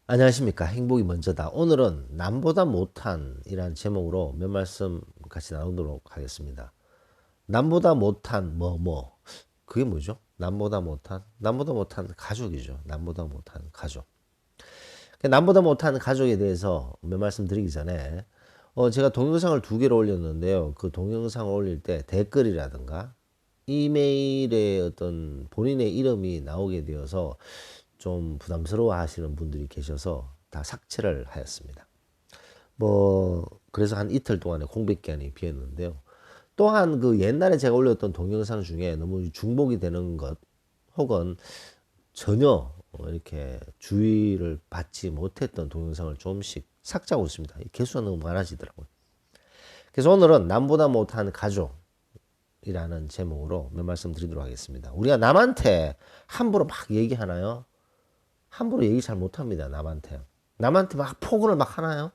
안녕하십니까. 행복이 먼저다. 오늘은 남보다 못한 이란 제목으로 몇 말씀 같이 나누도록 하겠습니다. 남보다 못한 그게 뭐죠? 남보다 못한 가족이죠. 남보다 못한 가족. 남보다 못한 가족에 대해서 몇 말씀 드리기 전에 제가 동영상을 두 개를 올렸는데요. 그 동영상을 올릴 때 댓글이라든가 이메일에 어떤 본인의 이름이 나오게 되어서 좀 부담스러워 하시는 분들이 계셔서 다 삭제를 하였습니다. 그래서 한 이틀 동안의 공백 기간이 비었는데요. 또한 그 옛날에 제가 올렸던 동영상 중에 너무 중복이 되는 것 혹은 전혀 이렇게 주의를 받지 못했던 동영상을 조금씩 삭제하고 있습니다. 개수가 너무 많아지더라고요. 그래서 오늘은 남보다 못한 가족이라는 제목으로 몇 말씀 드리도록 하겠습니다. 우리가 남한테 함부로 막 얘기하나요? 함부로 얘기 잘 못합니다. 남한테 막 폭언을 막 하나요?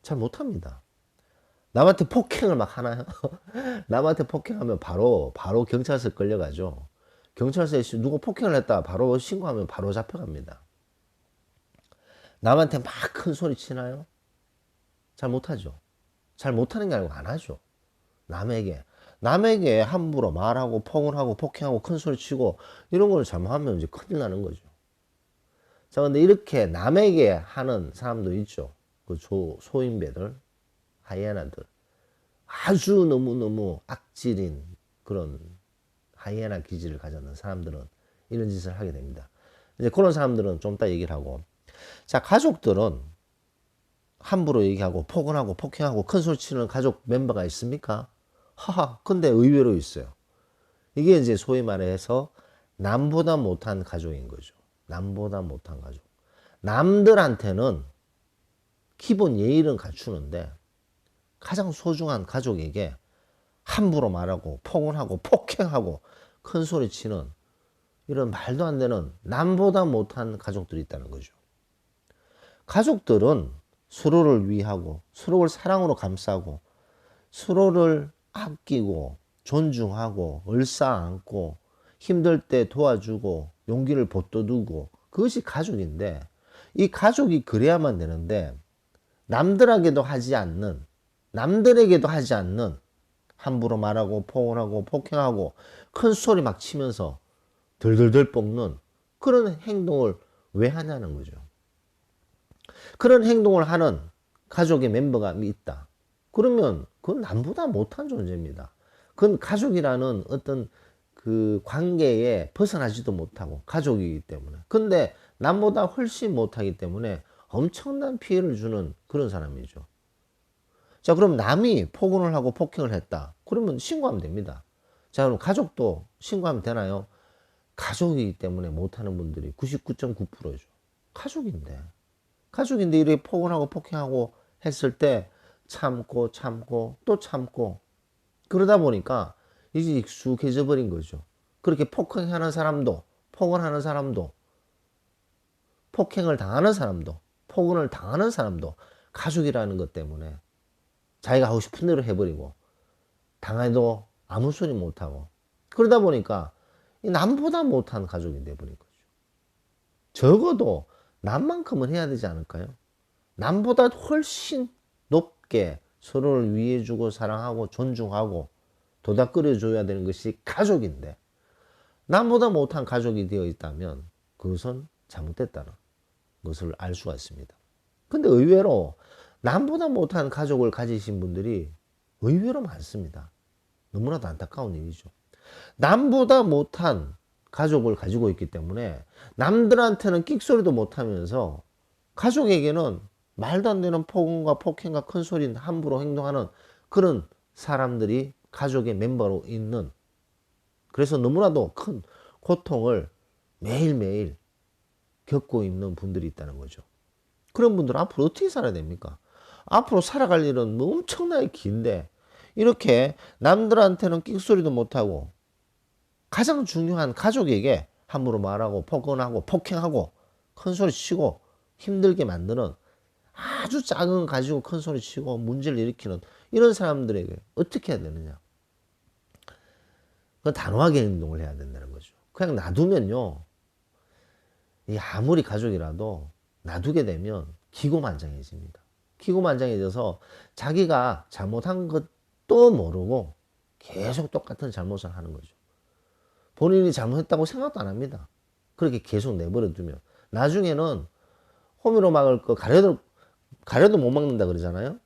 잘 못합니다. 남한테 폭행을 막 하나요? 남한테 폭행하면 바로 경찰서 끌려가죠. 경찰서에 누가 폭행을 했다 바로 신고하면 바로 잡혀갑니다. 남한테 막 큰 소리 치나요? 잘 못하죠. 잘 못하는 게 아니고 안 하죠. 남에게 함부로 말하고 폭언하고 폭행하고 큰 소리 치고 이런 걸 잘못하면 이제 큰일 나는 거죠. 자, 근데 이렇게 남에게 하는 사람도 있죠. 그 소인배들, 하이에나들. 아주 너무너무 악질인 그런 하이에나 기질을 가졌는 사람들은 이런 짓을 하게 됩니다. 이제 그런 사람들은 좀 이따 얘기를 하고. 자, 가족들은 함부로 얘기하고 폭언하고 폭행하고 큰 소리 치는 가족 멤버가 있습니까? 하하, 근데 의외로 있어요. 이게 이제 소위 말해서 남보다 못한 가족인 거죠. 남보다 못한 가족. 남들한테는 기본 예의는 갖추는데 가장 소중한 가족에게 함부로 말하고 폭언하고 폭행하고 큰 소리 치는 이런 말도 안 되는 남보다 못한 가족들이 있다는 거죠. 가족들은 서로를 위하고 서로를 사랑으로 감싸고 서로를 아끼고 존중하고 을사안고 힘들 때 도와주고 용기를 보태두고 그것이 가족인데 이 가족이 그래야만 되는데 남들에게도 하지 않는 함부로 말하고 폭언하고 폭행하고 큰 소리 막 치면서 덜덜덜 볶는 그런 행동을 왜 하냐는 거죠. 그런 행동을 하는 가족의 멤버가 있다. 그러면 그건 남보다 못한 존재입니다. 그건 가족이라는 어떤 그 관계에 벗어나지도 못하고 가족이기 때문에. 근데 남보다 훨씬 못하기 때문에 엄청난 피해를 주는 그런 사람이죠. 자, 그럼 남이 폭언을 하고 폭행을 했다. 그러면 신고하면 됩니다. 자, 그럼 가족도 신고하면 되나요? 가족이기 때문에 못하는 분들이 99.9%죠. 가족인데. 가족인데 이렇게 폭언하고 폭행하고 했을 때 참고 또 참고 그러다 보니까 이제 익숙해져 버린 거죠. 그렇게 폭행하는 사람도 폭언하는 사람도 폭행을 당하는 사람도 폭언을 당하는 사람도 가족이라는 것 때문에 자기가 하고 싶은 대로 해버리고 당해도 아무 소리 못하고 그러다 보니까 남보다 못한 가족이 돼버린 거죠. 적어도 남만큼은 해야 되지 않을까요? 남보다 훨씬 높게 서로를 위해주고 사랑하고 존중하고 도닥거려줘야 되는 것이 가족인데 남보다 못한 가족이 되어 있다면 그것은 잘못됐다는 것을 알 수가 있습니다. 근데 의외로 남보다 못한 가족을 가지신 분들이 의외로 많습니다. 너무나도 안타까운 일이죠. 남보다 못한 가족을 가지고 있기 때문에 남들한테는 끽소리도 못하면서 가족에게는 말도 안 되는 폭언과 폭행과 큰 소리 함부로 행동하는 그런 사람들이 가족의 멤버로 있는 그래서 너무나도 큰 고통을 매일매일 겪고 있는 분들이 있다는 거죠. 그런 분들은 앞으로 어떻게 살아야 됩니까? 앞으로 살아갈 일은 뭐 엄청나게 긴데 이렇게 남들한테는 끽소리도 못하고 가장 중요한 가족에게 함부로 말하고 폭언하고 폭행하고 큰 소리 치고 힘들게 만드는 아주 작은 거 가지고 큰 소리 치고 문제를 일으키는 이런 사람들에게 어떻게 해야 되느냐? 그 단호하게 행동을 해야 된다는 거죠. 그냥 놔두면요. 이 아무리 가족이라도 놔두게 되면 기고만장해집니다. 기고만장해져서 자기가 잘못한 것도 모르고 계속 똑같은 잘못을 하는 거죠. 본인이 잘못했다고 생각도 안 합니다. 그렇게 계속 내버려 두면 나중에는 호미로 막을 거 가려도 못 막는다 그러잖아요.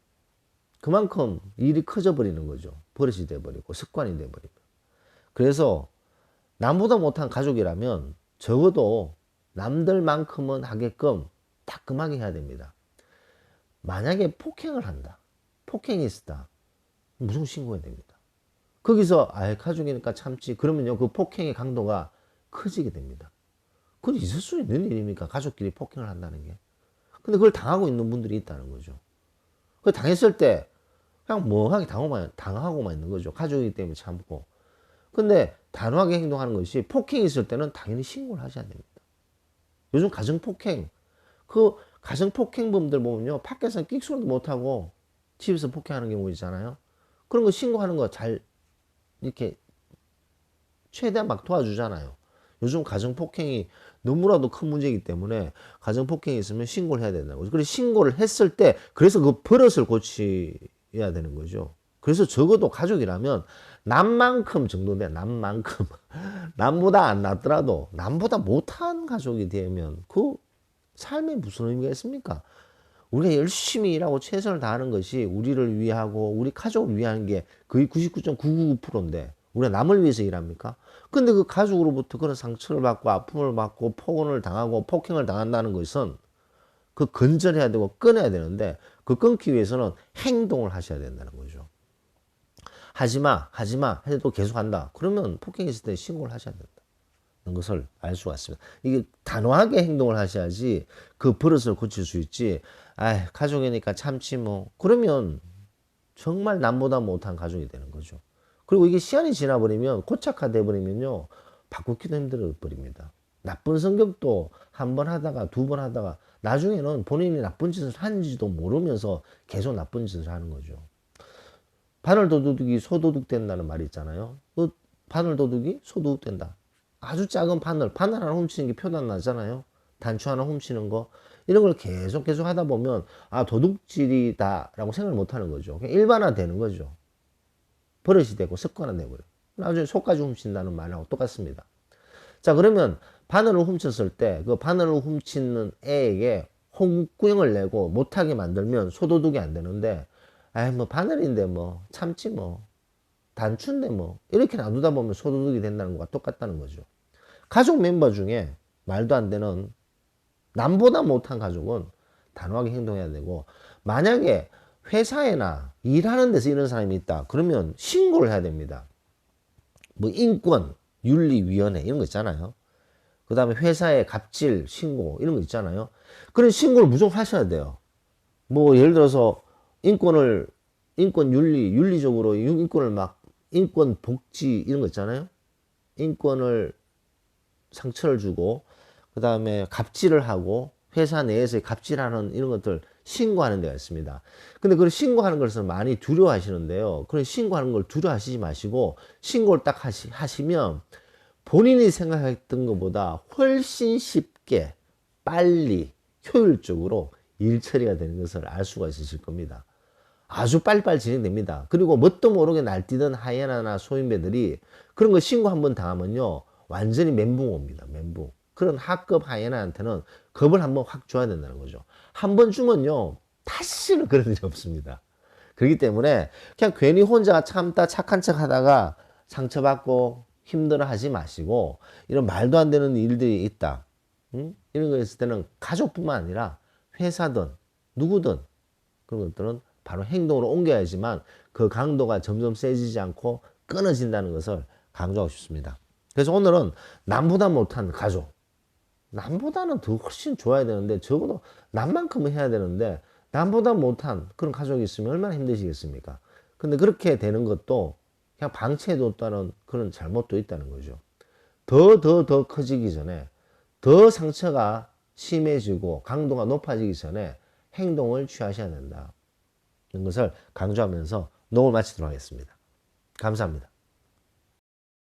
그만큼 일이 커져 버리는 거죠. 버릇이 돼 버리고 습관이 돼 버리고. 그래서 남보다 못한 가족이라면 적어도 남들만큼은 하게끔 따끔하게 해야 됩니다. 만약에 폭행을 한다, 폭행이 있었다, 무조건 신고해야 됩니다. 거기서 가족이니까 참지 그러면요 그 폭행의 강도가 커지게 됩니다. 그건 있을 수 있는 일입니까? 가족끼리 폭행을 한다는 게. 근데 그걸 당하고 있는 분들이 있다는 거죠. 그 당했을 때 그냥 멍하게 당하고만 있는 거죠. 가족이기 때문에 참고. 근데 단호하게 행동하는 것이 폭행이 있을 때는 당연히 신고를 하셔야 됩니다. 요즘 가정폭행, 그 가정폭행범들 보면요. 밖에서 끽소리도 못하고 집에서 폭행하는 경우 있잖아요. 그런 거 신고하는 거 잘 이렇게 최대한 막 도와주잖아요. 요즘 가정폭행이 너무나도 큰 문제이기 때문에 가정폭행이 있으면 신고를 해야 된다고. 그래서 신고를 했을 때 그래서 그 버릇을 고쳐야 되는 거죠. 그래서 적어도 가족이라면 남만큼 정도 돼. 남만큼. 남보다 안 낫더라도 남보다 못한 가족이 되면 그 삶에 무슨 의미가 있습니까? 우리가 열심히 일하고 최선을 다하는 것이 우리를 위하고 우리 가족을 위하는 게 거의 99.999%인데 우리가 남을 위해서 일합니까? 근데 그 가족으로부터 그런 상처를 받고 아픔을 받고 폭언을 당하고 폭행을 당한다는 것은 그 건절해야 되고 끊어야 되는데 그 끊기 위해서는 행동을 하셔야 된다는 거죠. 하지마 해도 계속 한다. 그러면 폭행이 있을 때 신고를 하셔야 된다는 것을 알 수가 있습니다. 이게 단호하게 행동을 하셔야지 그 버릇을 고칠 수 있지. 가족이니까 참지 뭐. 그러면 정말 남보다 못한 가족이 되는 거죠. 그리고 이게 시간이 지나버리면 고착화돼 버리면요. 바꾸기도 힘들어 버립니다. 나쁜 성격도 한 번 하다가 두 번 하다가 나중에는 본인이 나쁜 짓을 하는지도 모르면서 계속 나쁜 짓을 하는 거죠. 바늘 도둑이 소도둑 된다는 말이 있잖아요. 그 바늘 도둑이 소도둑 된다. 아주 작은 바늘 하나 훔치는 게 표도 안 나잖아요. 단추 하나 훔치는 거. 이런 걸 계속 하다 보면 도둑질이다라고 생각을 못 하는 거죠. 그냥 일반화 되는 거죠. 버릇이 되고 습관화 되고요. 나중에 속까지 훔친다는 말하고 똑같습니다. 자, 그러면 바늘을 훔쳤을 때 그 바늘을 훔치는 애에게 홍구형을 내고 못하게 만들면 소도둑이 안 되는데 뭐 바늘인데 뭐 참지 뭐 단추인데 뭐 이렇게 놔두다 보면 소도둑이 된다는 것과 똑같다는 거죠. 가족 멤버 중에 말도 안 되는 남보다 못한 가족은 단호하게 행동해야 되고 만약에 회사에나 일하는 데서 이런 사람이 있다 그러면 신고를 해야 됩니다. 뭐 인권 윤리위원회 이런 거 있잖아요. 그 다음에 회사에 갑질 신고 이런 거 있잖아요. 그런 신고를 무조건 하셔야 돼요. 뭐 예를 들어서 인권 윤리적으로 인권을 막 인권 복지 이런 거 있잖아요. 인권을 상처를 주고 그 다음에 갑질을 하고 회사 내에서 갑질하는 이런 것들 신고하는 데가 있습니다. 근데 그걸 신고하는 것을 많이 두려워하시는데요. 그런 신고하는 걸 두려워하시지 마시고 신고를 딱 하시면 본인이 생각했던 것보다 훨씬 쉽게 빨리 효율적으로 일 처리가 되는 것을 알 수가 있으실 겁니다. 아주 빨리빨리 진행됩니다. 그리고 뭣도 모르게 날뛰던 하이에나나 소인배들이 그런 거 신고 한번 당하면요. 완전히 멘붕 옵니다. 멘붕. 그런 하급 하이에나한테는 겁을 한번 확 줘야 된다는 거죠. 한 번 주면요. 다시는 그런 일이 없습니다. 그렇기 때문에 그냥 괜히 혼자 참다 착한 척 하다가 상처받고 힘들어 하지 마시고 이런 말도 안 되는 일들이 있다. 이런 거 있을 때는 가족뿐만 아니라 회사든 누구든 그런 것들은 바로 행동으로 옮겨야지만 그 강도가 점점 세지지 않고 끊어진다는 것을 강조하고 싶습니다. 그래서 오늘은 남보다 못한 가족, 남보다는 더 훨씬 좋아야 되는데 적어도 남만큼은 해야 되는데 남보다 못한 그런 가족이 있으면 얼마나 힘드시겠습니까? 근데 그렇게 되는 것도 그냥 방치해뒀다는 그런 잘못도 있다는 거죠. 더 커지기 전에 더 상처가 심해지고 강도가 높아지기 전에 행동을 취하셔야 된다. 이런 것을 강조하면서 녹음을 마치도록 하겠습니다. 감사합니다.